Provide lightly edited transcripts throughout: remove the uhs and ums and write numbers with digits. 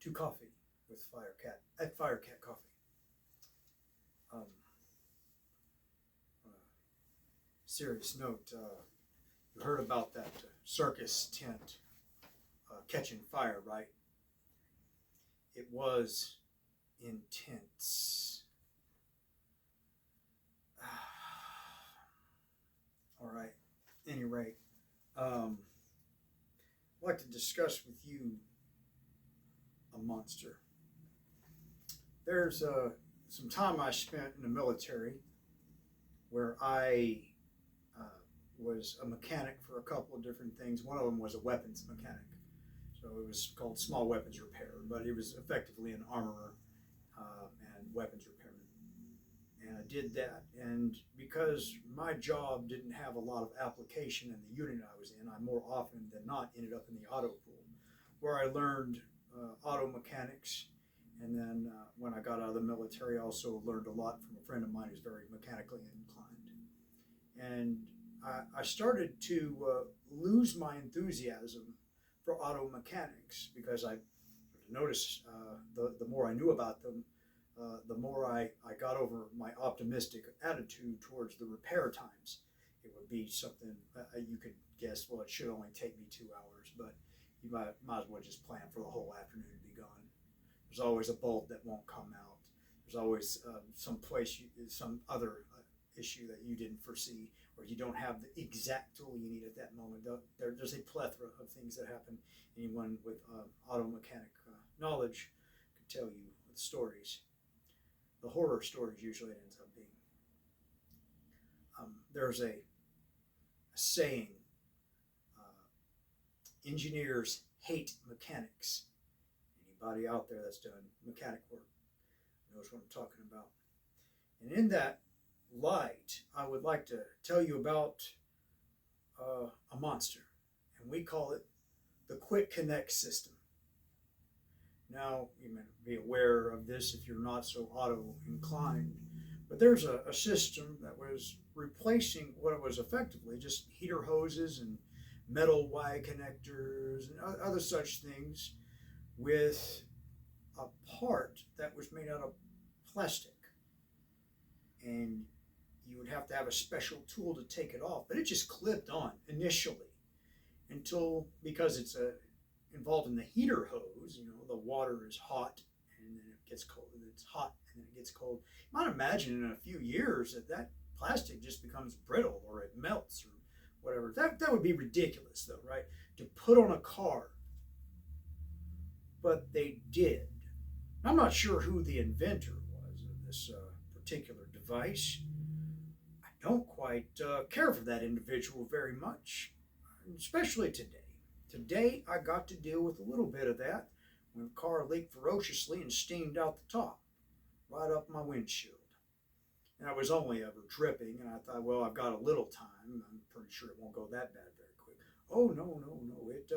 to coffee with Firecat at Firecat Coffee. Um, Serious note, you heard about that circus tent catching fire, right? It was intense. All right. Any rate, I'd like to discuss with you a monster. There's some time I spent in the military where I uh, was a mechanic for a couple of different things. One of them was a weapons mechanic. So it was called small weapons repair, but it was effectively an armorer and weapons repairman. And I did that. And because my job didn't have a lot of application in the unit I was in, I more often than not ended up in the auto pool, where I learned auto mechanics. And then when I got out of the military, I also learned a lot from a friend of mine who's very mechanically inclined. And I started to lose my enthusiasm for auto mechanics because I noticed the more I knew about them, the more I got over my optimistic attitude towards the repair times. It would be something you could guess, well, it should only take me 2 hours, but you might as well just plan for the whole afternoon to be gone. There's always a bolt that won't come out. There's always some other issue that you didn't foresee, or you don't have the exact tool you need at that moment. There's a plethora of things that happen. Anyone with auto mechanic knowledge could tell you the stories. The horror stories usually it ends up being. There's a saying, engineers hate mechanics. Anybody out there that's done mechanic work knows what I'm talking about. And in that light, I would like to tell you about a monster, and we call it the Quick Connect system. Now, you may be aware of this if you're not so auto inclined, but there's a system that was replacing what was effectively just heater hoses and metal Y connectors and other such things with a part that was made out of plastic. And you would have to have a special tool to take it off, but it just clipped on initially until, because it's involved in the heater hose, the water is hot and then it gets cold, and it's hot and then it gets cold. You might imagine in a few years that plastic just becomes brittle or it melts or whatever. That would be ridiculous though, right? To put on a car. But they did. I'm not sure who the inventor was of this particular device. I don't quite care for that individual very much, especially today. Today, I got to deal with a little bit of that when the car leaked ferociously and steamed out the top, right up my windshield. And I was only ever dripping, and I thought, well, I've got a little time. I'm pretty sure it won't go that bad very quick. Oh, no. It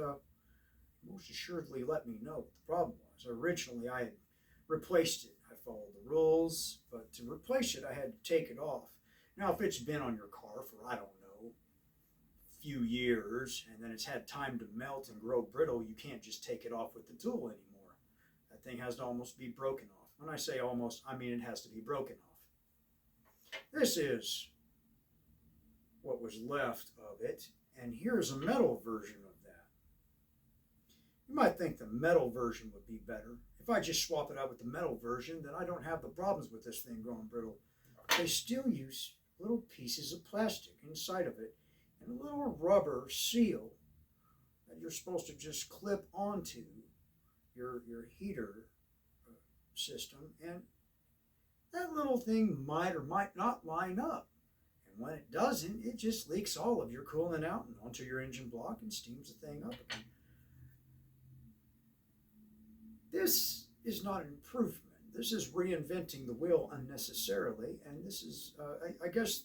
most assuredly let me know what the problem was. Originally, I had replaced it. I followed the rules, but to replace it, I had to take it off. Now, if it's been on your car for, I don't know, a few years, and then it's had time to melt and grow brittle, you can't just take it off with the tool anymore. That thing has to almost be broken off. When I say almost, I mean it has to be broken off. This is what was left of it, and here's a metal version of that. You might think the metal version would be better. If I just swap it out with the metal version, then I don't have the problems with this thing growing brittle. They still use little pieces of plastic inside of it and a little rubber seal that you're supposed to just clip onto your heater system, and that little thing might or might not line up. And when it doesn't, it just leaks all of your coolant out and onto your engine block and steams the thing up again. This is not an improvement. This is reinventing the wheel unnecessarily, and this is, I guess,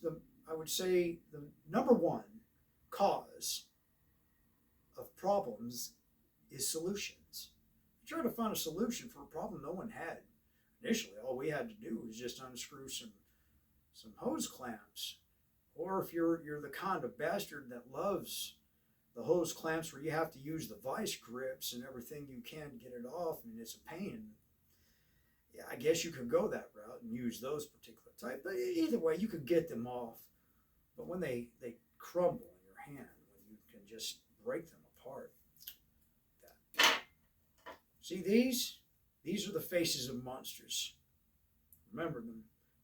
I would say the number one cause of problems is solutions. You try to find a solution for a problem no one had. Initially, all we had to do was just unscrew some hose clamps. Or if you're the kind of bastard that loves the hose clamps where you have to use the vice grips and everything you can to get it off. I mean, it's a pain. Yeah, I guess you could go that route and use those particular type. But either way, you could get them off. But when they crumble in your hand, when you can just break them apart. That. See these? These are the faces of monsters. Remember them.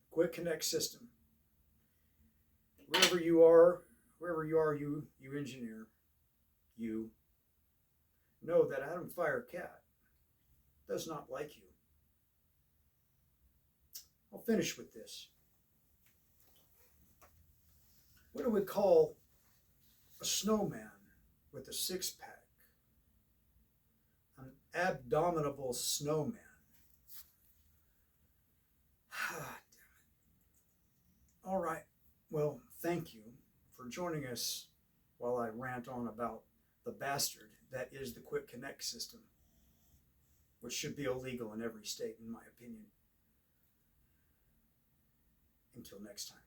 Quick Connect system. Wherever you are, you engineer, you know that Adam Firecat does not like you. I'll finish with this. What do we call a snowman with a six-pack? An abominable snowman. All right. Well, thank you for joining us while I rant on about the bastard that is the Quick Connect system, which should be illegal in every state, in my opinion. Until next time.